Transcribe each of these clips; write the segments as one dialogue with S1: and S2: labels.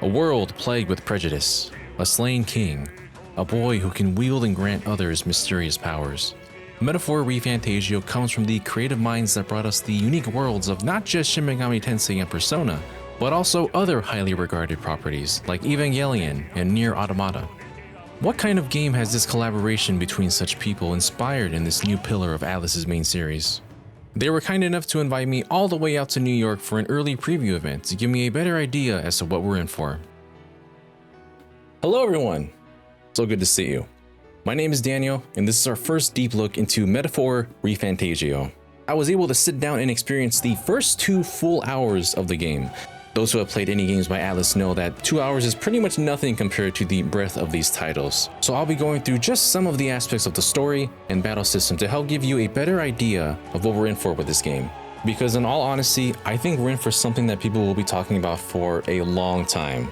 S1: A world plagued with prejudice, a slain king, a boy who can wield and grant others mysterious powers. Metaphor ReFantazio comes from the creative minds that brought us the unique worlds of not just Shin Megami Tensei and Persona, but also other highly regarded properties like Evangelion and Nier Automata. What kind of game has this collaboration between such people inspired in this new pillar of Atlus's main series? They were kind enough to invite me all the way out to New York for an early preview event to give me a better idea as to what we're in for. Hello everyone! So good to see you. My name is Daniel, and this is our first deep look into Metaphor ReFantazio. I was able to sit down and experience the first 2 full hours of the game. Those who have played any games by Atlus know that 2 hours is pretty much nothing compared to the breadth of these titles. So I'll be going through just some of the aspects of the story and battle system to help give you a better idea of what we're in for with this game. Because in all honesty, I think we're in for something that people will be talking about for a long time.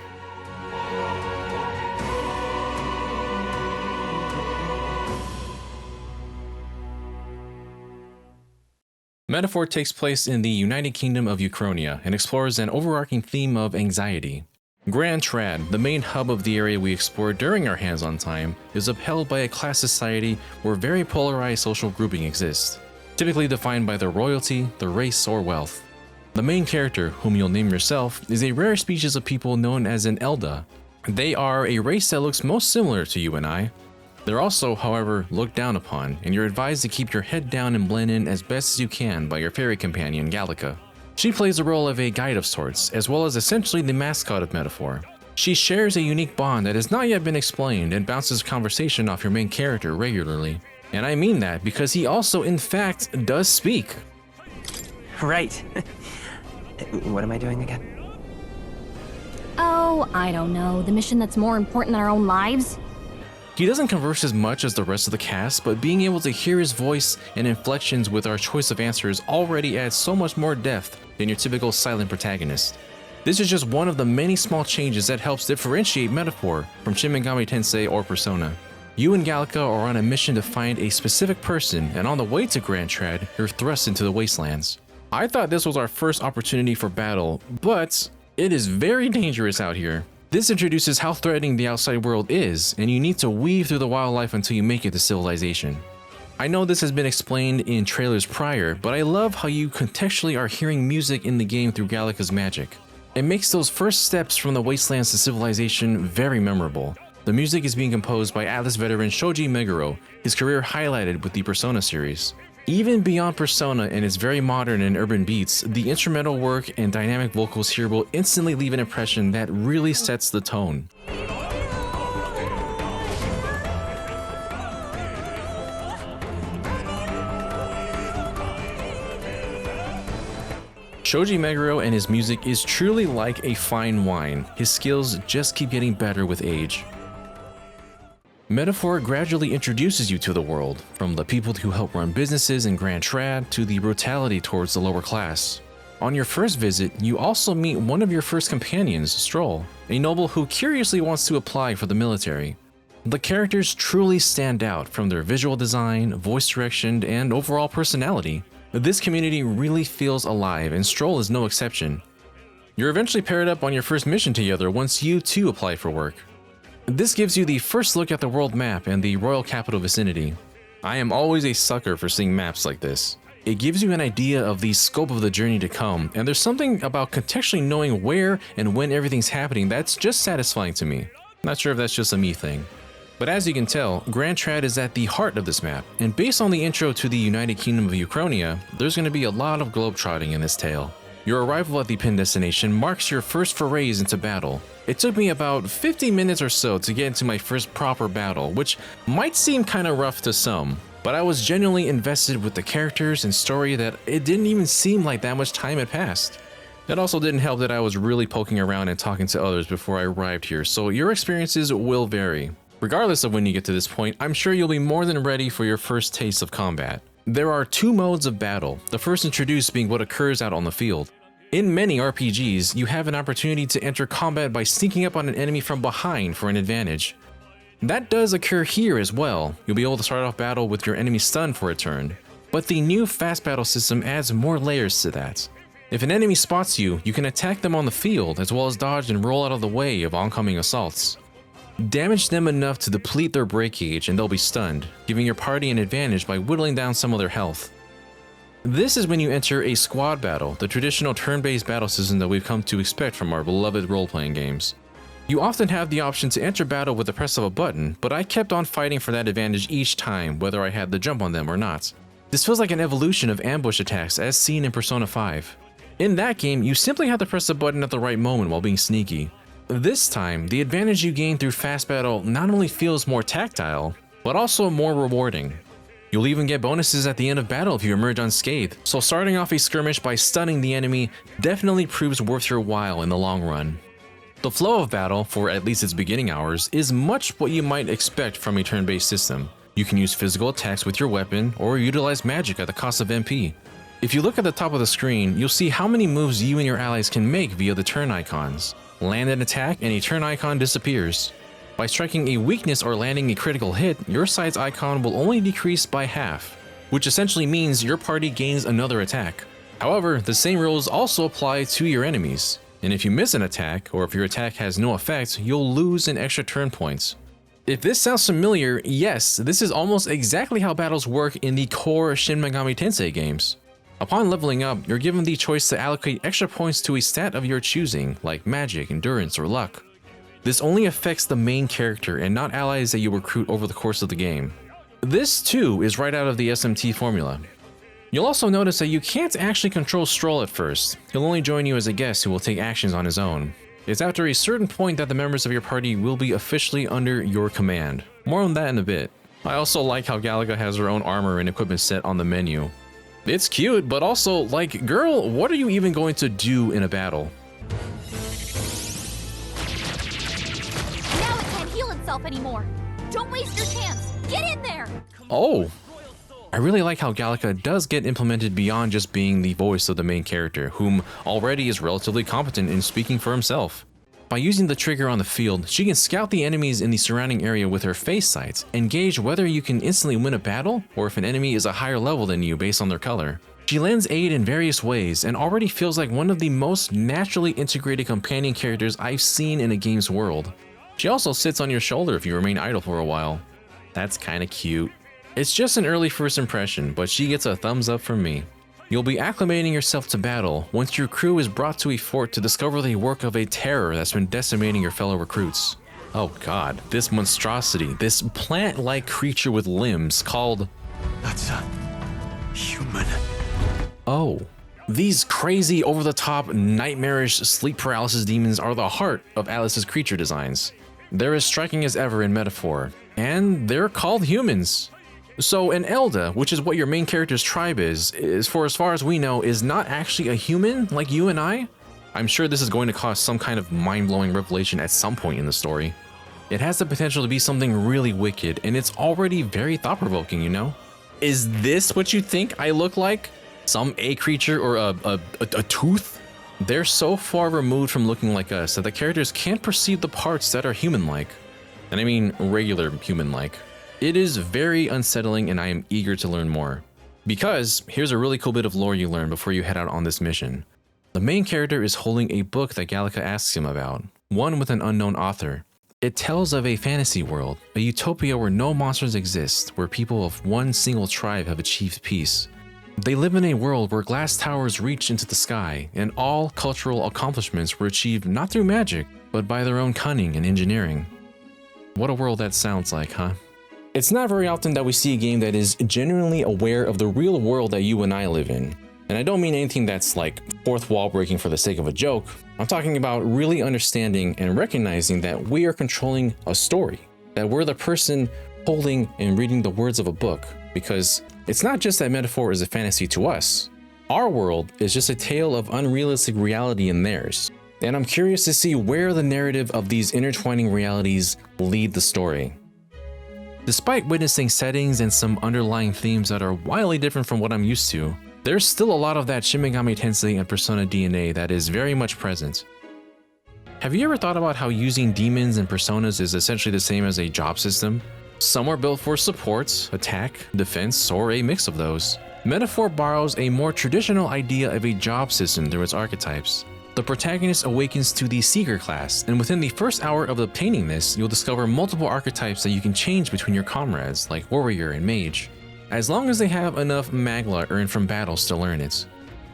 S1: Metaphor takes place in the United Kingdom of Uchronia and explores an overarching theme of anxiety. Grand Trad, the main hub of the area we explored during our hands-on time, is upheld by a class society where very polarized social grouping exists, typically defined by their royalty, their race, or wealth. The main character, whom you'll name yourself, is a rare species of people known as an Elda. They are a race that looks most similar to you and I. They're also, however, looked down upon, and you're advised to keep your head down and blend in as best as you can by your fairy companion, Gallica. She plays the role of a guide of sorts, as well as essentially the mascot of Metaphor. She shares a unique bond that has not yet been explained and bounces conversation off your main character regularly. And I mean that because he also, in fact, does speak.
S2: Right. What am I doing again?
S3: Oh, I don't know. The mission that's more important than our own lives?
S1: He doesn't converse as much as the rest of the cast, but being able to hear his voice and inflections with our choice of answers already adds so much more depth than your typical silent protagonist. This is just one of the many small changes that helps differentiate Metaphor from Shin Megami Tensei or Persona. You and Gallica are on a mission to find a specific person, and on the way to Grand Trad, you're thrust into the wastelands. I thought this was our first opportunity for battle, but it is very dangerous out here. This introduces how threatening the outside world is, and you need to weave through the wildlife until you make it to civilization. I know this has been explained in trailers prior, but I love how you contextually are hearing music in the game through Gallica's magic. It makes those first steps from the wastelands to civilization very memorable. The music is being composed by Atlus veteran Shoji Meguro, his career highlighted with the Persona series. Even beyond Persona and its very modern and urban beats, the instrumental work and dynamic vocals here will instantly leave an impression that really sets the tone. Shoji Meguro and his music is truly like a fine wine. His skills just keep getting better with age. Metaphor gradually introduces you to the world, from the people who help run businesses in Grand Trad to the brutality towards the lower class. On your first visit, you also meet one of your first companions, Stroll, a noble who curiously wants to apply for the military. The characters truly stand out from their visual design, voice direction, and overall personality. This community really feels alive, and Stroll is no exception. You're eventually paired up on your first mission together once you too apply for work. This gives you the first look at the world map and the royal capital vicinity. I am always a sucker for seeing maps like this. It gives you an idea of the scope of the journey to come, and there's something about contextually knowing where and when everything's happening that's just satisfying to me. Not sure if that's just a me thing. But as you can tell, Grand Trad is at the heart of this map, and based on the intro to the United Kingdom of Uchronia, there's going to be a lot of globetrotting in this tale. Your arrival at the pin destination marks your first forays into battle. It took me about 50 minutes or so to get into my first proper battle, which might seem kinda rough to some, but I was genuinely invested with the characters and story that it didn't even seem like that much time had passed. It also didn't help that I was really poking around and talking to others before I arrived here, so your experiences will vary. Regardless of when you get to this point, I'm sure you'll be more than ready for your first taste of combat. There are 2 modes of battle, the first introduced being what occurs out on the field. In many RPGs, you have an opportunity to enter combat by sneaking up on an enemy from behind for an advantage. That does occur here as well. You'll be able to start off battle with your enemy stunned for a turn. But the new fast battle system adds more layers to that. If an enemy spots you, you can attack them on the field as well as dodge and roll out of the way of oncoming assaults. Damage them enough to deplete their break gauge and they'll be stunned, giving your party an advantage by whittling down some of their health. This is when you enter a squad battle, the traditional turn-based battle system that we've come to expect from our beloved role-playing games. You often have the option to enter battle with the press of a button, but I kept on fighting for that advantage each time, whether I had the jump on them or not. This feels like an evolution of ambush attacks as seen in Persona 5. In that game, you simply have to press a button at the right moment while being sneaky. This time, the advantage you gain through fast battle not only feels more tactile, but also more rewarding. You'll even get bonuses at the end of battle if you emerge unscathed, so starting off a skirmish by stunning the enemy definitely proves worth your while in the long run. The flow of battle, for at least its beginning hours, is much what you might expect from a turn-based system. You can use physical attacks with your weapon, or utilize magic at the cost of MP. If you look at the top of the screen, you'll see how many moves you and your allies can make via the turn icons. Land an attack and a turn icon disappears. By striking a weakness or landing a critical hit, your side's icon will only decrease by half, which essentially means your party gains another attack. However, the same rules also apply to your enemies, and if you miss an attack, or if your attack has no effect, you'll lose an extra turn points. If this sounds familiar, yes, this is almost exactly how battles work in the core Shin Megami Tensei games. Upon leveling up, you're given the choice to allocate extra points to a stat of your choosing, like magic, endurance, or luck. This only affects the main character and not allies that you recruit over the course of the game. This too is right out of the SMT formula. You'll also notice that you can't actually control Stroll at first. He'll only join you as a guest who will take actions on his own. It's after a certain point that the members of your party will be officially under your command. More on that in a bit. I also like how Galaga has her own armor and equipment set on the menu. It's cute, but also, like, girl, what are you even going to do in a battle?
S3: Now it can't heal itself anymore. Don't waste your chance. Get in there.
S1: Oh, I really like how Galaga does get implemented beyond just being the voice of the main character, whom already is relatively competent in speaking for himself. By using the trigger on the field, she can scout the enemies in the surrounding area with her face sights and gauge whether you can instantly win a battle or if an enemy is a higher level than you based on their color. She lends aid in various ways and already feels like one of the most naturally integrated companion characters I've seen in a game's world. She also sits on your shoulder if you remain idle for a while. That's kinda cute. It's just an early first impression, but she gets a thumbs up from me. You'll be acclimating yourself to battle once your crew is brought to a fort to discover the work of a terror that's been decimating your fellow recruits. Oh god, this monstrosity, this plant-like creature with limbs called...
S4: That's a human.
S1: Oh. These crazy, over-the-top, nightmarish sleep paralysis demons are the heart of Atlus's creature designs. They're as striking as ever in metaphor, and they're called humans. So an Elda, which is what your main character's tribe is for as far as we know, is not actually a human like you and I? I'm sure this is going to cause some kind of mind-blowing revelation at some point in the story. It has the potential to be something really wicked, and it's already very thought-provoking, you know? Is this what you think I look like? Some A-creature or a tooth? They're so far removed from looking like us that the characters can't perceive the parts that are human-like. And I mean regular human-like. It is very unsettling and I am eager to learn more. Because, here's a really cool bit of lore you learn before you head out on this mission. The main character is holding a book that Galaga asks him about, one with an unknown author. It tells of a fantasy world, a utopia where no monsters exist, where people of one single tribe have achieved peace. They live in a world where glass towers reach into the sky, and all cultural accomplishments were achieved not through magic, but by their own cunning and engineering. What a world that sounds like, huh? It's not very often that we see a game that is genuinely aware of the real world that you and I live in. And I don't mean anything that's like fourth wall breaking for the sake of a joke. I'm talking about really understanding and recognizing that we are controlling a story, that we're the person holding and reading the words of a book, because it's not just that metaphor is a fantasy to us. Our world is just a tale of unrealistic reality in theirs. And I'm curious to see where the narrative of these intertwining realities lead the story. Despite witnessing settings and some underlying themes that are wildly different from what I'm used to, there's still a lot of that Shin Megami Tensei and Persona DNA that is very much present. Have you ever thought about how using demons and personas is essentially the same as a job system? Some are built for support, attack, defense, or a mix of those. Metaphor borrows a more traditional idea of a job system through its archetypes. The protagonist awakens to the Seeker class, and within the first hour of obtaining this, you'll discover multiple archetypes that you can change between your comrades, like Warrior and Mage, as long as they have enough Magla earned from battles to learn it.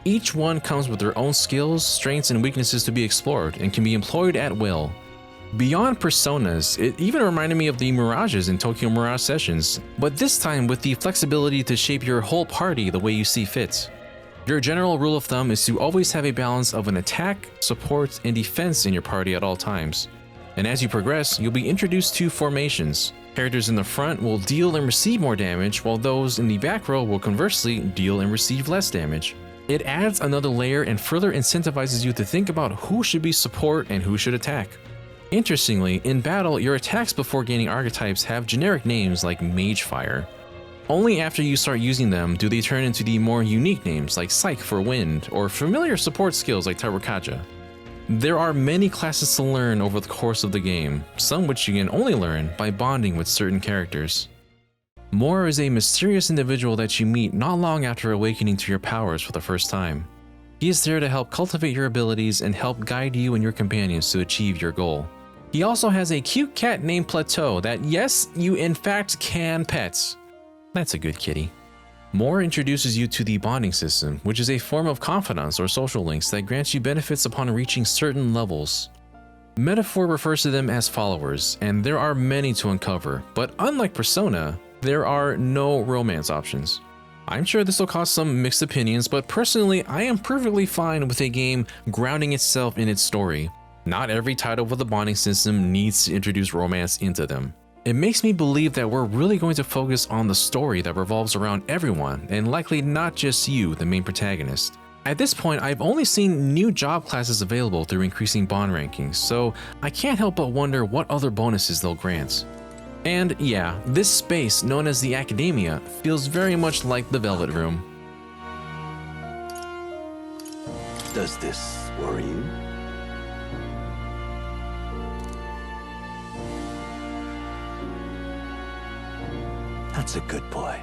S1: Each one comes with their own skills, strengths, and weaknesses to be explored, and can be employed at will. Beyond personas, it even reminded me of the Mirages in Tokyo Mirage Sessions, but this time with the flexibility to shape your whole party the way you see fit. Your general rule of thumb is to always have a balance of an attack, support, and defense in your party at all times. And as you progress, you'll be introduced to formations. Characters in the front will deal and receive more damage, while those in the back row will conversely deal and receive less damage. It adds another layer and further incentivizes you to think about who should be support and who should attack. Interestingly, in battle, your attacks before gaining archetypes have generic names like Mage Fire. Only after you start using them do they turn into the more unique names like Psych for Wind, or familiar support skills like Tarukaja. There are many classes to learn over the course of the game, some which you can only learn by bonding with certain characters. Mor is a mysterious individual that you meet not long after awakening to your powers for the first time. He is there to help cultivate your abilities and help guide you and your companions to achieve your goal. He also has a cute cat named Plateau that, yes, you in fact can pet. That's a good kitty. Mor introduces you to the bonding system, which is a form of confidants or social links that grants you benefits upon reaching certain levels. Metaphor refers to them as followers, and there are many to uncover, but unlike Persona, there are no romance options. I'm sure this will cause some mixed opinions, but personally, I am perfectly fine with a game grounding itself in its story. Not every title with a bonding system needs to introduce romance into them. It makes me believe that we're really going to focus on the story that revolves around everyone, and likely not just you, the main protagonist. At this point, I've only seen new job classes available through increasing bond rankings, so I can't help but wonder what other bonuses they'll grant. And yeah, this space, known as the Academia, feels very much like the Velvet Room.
S4: Does this worry you? That's a good boy.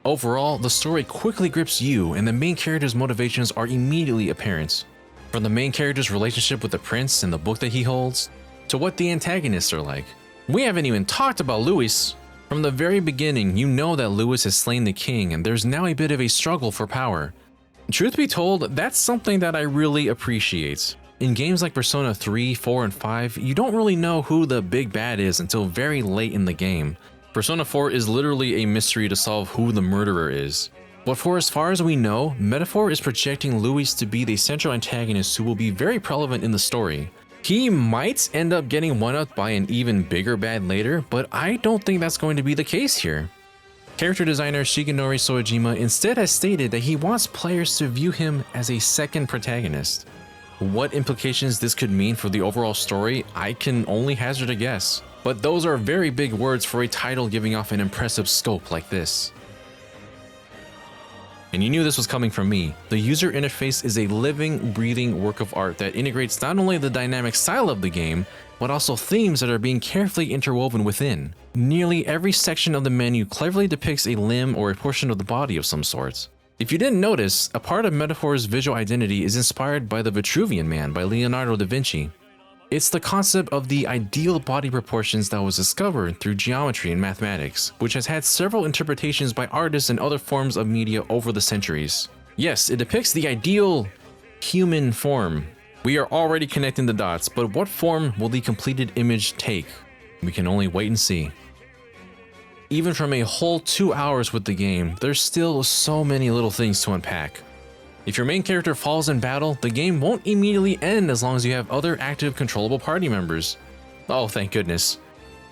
S1: Overall, the story quickly grips you, and the main character's motivations are immediately apparent. From the main character's relationship with the prince and the book that he holds, to what the antagonists are like. We haven't even talked about Louis. From the very beginning, you know that Louis has slain the king, and there's now a bit of a struggle for power. Truth be told, that's something that I really appreciate. In games like Persona 3, 4, and 5, you don't really know who the big bad is until very late in the game. Persona 4 is literally a mystery to solve who the murderer is. But for as far as we know, Metaphor is projecting Louis to be the central antagonist who will be very relevant in the story. He might end up getting one-upped by an even bigger bad later, but I don't think that's going to be the case here. Character designer Shigenori Soejima instead has stated that he wants players to view him as a second protagonist. What implications this could mean for the overall story, I can only hazard a guess. But those are very big words for a title giving off an impressive scope like this. And you knew this was coming from me. The user interface is a living, breathing work of art that integrates not only the dynamic style of the game, but also themes that are being carefully interwoven within. Nearly every section of the menu cleverly depicts a limb or a portion of the body of some sort. If you didn't notice, a part of Metaphor's visual identity is inspired by the Vitruvian Man by Leonardo da Vinci. It's the concept of the ideal body proportions that was discovered through geometry and mathematics, which has had several interpretations by artists and other forms of media over the centuries. Yes, it depicts the ideal human form. We are already connecting the dots, but what form will the completed image take? We can only wait and see. Even from a whole 2 hours with the game, there's still so many little things to unpack. If your main character falls in battle, the game won't immediately end as long as you have other active controllable party members. Oh, thank goodness.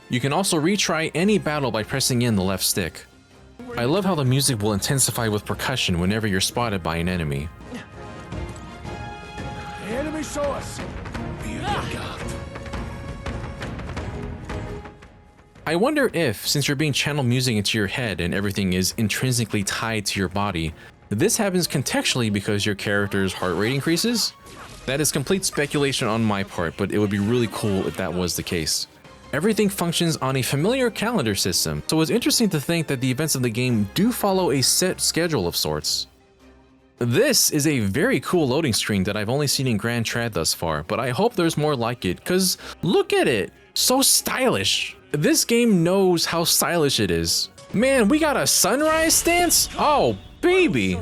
S1: You can also retry any battle by pressing in the left stick. I love how the music will intensify with percussion whenever you're spotted by an enemy.
S4: The enemy saw us. Be a good god.
S1: I wonder if, since you're being channeled music into your head and everything is intrinsically tied to your body, this happens contextually because your character's heart rate increases? That is complete speculation on my part, but it would be really cool if that was the case. Everything functions on a familiar calendar system, so it's interesting to think that the events of the game do follow a set schedule of sorts. This is a very cool loading screen that I've only seen in Grand Trad thus far, but I hope there's more like it, cause look at it! So stylish! This game knows how stylish it is. Man, we got a sunrise stance? Oh, baby!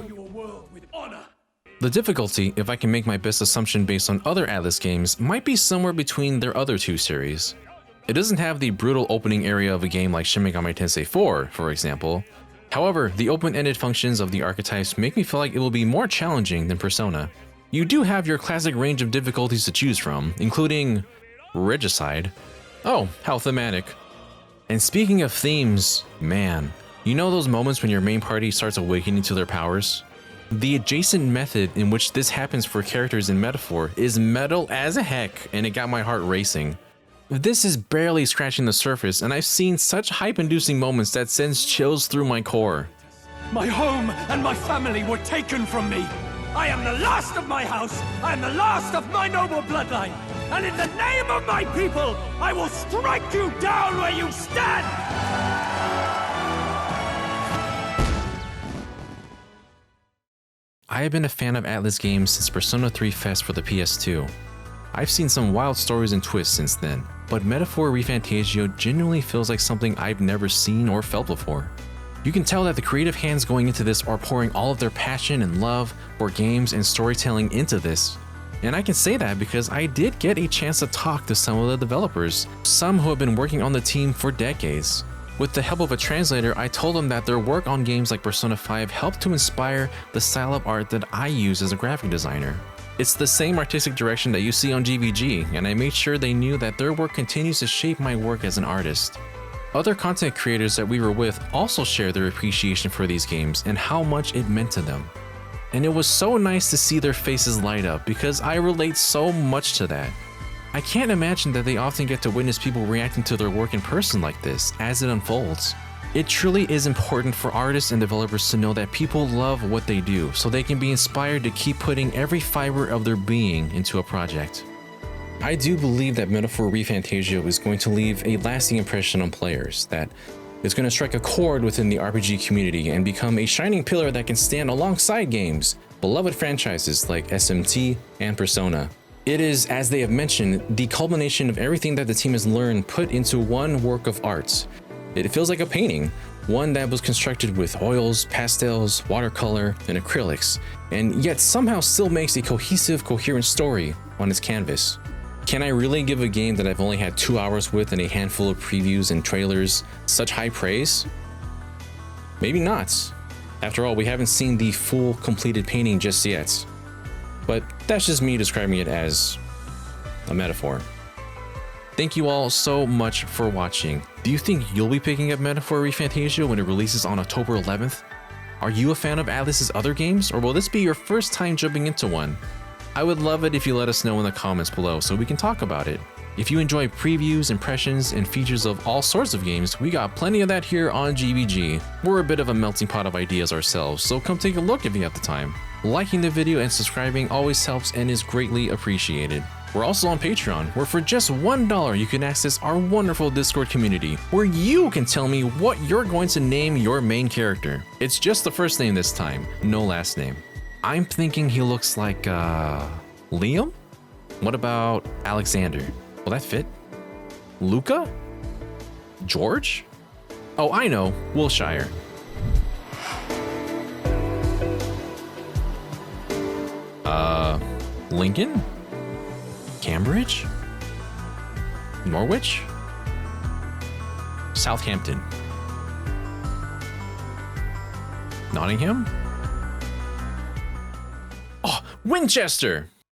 S1: The difficulty, if I can make my best assumption based on other Atlus games, might be somewhere between their other two series. It doesn't have the brutal opening area of a game like Shin Megami Tensei 4, for example. However, the open-ended functions of the Archetypes make me feel like it will be more challenging than Persona. You do have your classic range of difficulties to choose from, including Regicide. Oh, how thematic. And speaking of themes, man, you know those moments when your main party starts awakening to their powers? The adjacent method in which this happens for characters in Metaphor is metal as heck, and it got my heart racing. This is barely scratching the surface, and I've seen such hype-inducing moments that sends chills through my core.
S5: My home and my family were taken from me. I am the last of my house. I am the last of my noble bloodline. And in the name of my people, I will strike you down where you stand!
S1: I have been a fan of Atlus games since Persona 3 Fest for the PS2. I've seen some wild stories and twists since then, but Metaphor ReFantazio genuinely feels like something I've never seen or felt before. You can tell that the creative hands going into this are pouring all of their passion and love for games and storytelling into this. And I can say that because I did get a chance to talk to some of the developers, some who have been working on the team for decades. With the help of a translator, I told them that their work on games like Persona 5 helped to inspire the style of art that I use as a graphic designer. It's the same artistic direction that you see on GVG, and I made sure they knew that their work continues to shape my work as an artist. Other content creators that we were with also shared their appreciation for these games and how much it meant to them. And it was so nice to see their faces light up because I relate so much to that. I can't imagine that they often get to witness people reacting to their work in person like this as it unfolds. It truly is important for artists and developers to know that people love what they do so they can be inspired to keep putting every fiber of their being into a project. I do believe that Metaphor ReFantazio is going to leave a lasting impression on players, that it's going to strike a chord within the RPG community and become a shining pillar that can stand alongside games, beloved franchises like SMT and Persona. It is, as they have mentioned, the culmination of everything that the team has learned put into one work of art. It feels like a painting, one that was constructed with oils, pastels, watercolor, and acrylics, and yet somehow still makes a cohesive, coherent story on its canvas. Can I really give a game that I've only had 2 hours with and a handful of previews and trailers such high praise? Maybe not. After all, we haven't seen the full completed painting just yet. But that's just me describing it as a metaphor. Thank you all so much for watching. Do you think you'll be picking up Metaphor ReFantazio when it releases on October 11th? Are you a fan of Atlus's other games, or will this be your first time jumping into one? I would love it if you let us know in the comments below so we can talk about it. If you enjoy previews, impressions, and features of all sorts of games, we got plenty of that here on GVG. We're a bit of a melting pot of ideas ourselves, so come take a look if you have the time. Liking the video and subscribing always helps and is greatly appreciated. We're also on Patreon, where for just $1 you can access our wonderful Discord community, where you can tell me what you're going to name your main character. It's just the first name this time, no last name. I'm thinking he looks like, Liam? What about Alexander? Will that fit? Luca? George? Oh, I know, Wilshire. Lincoln? Cambridge? Norwich? Southampton? Nottingham? Oh, Winchester!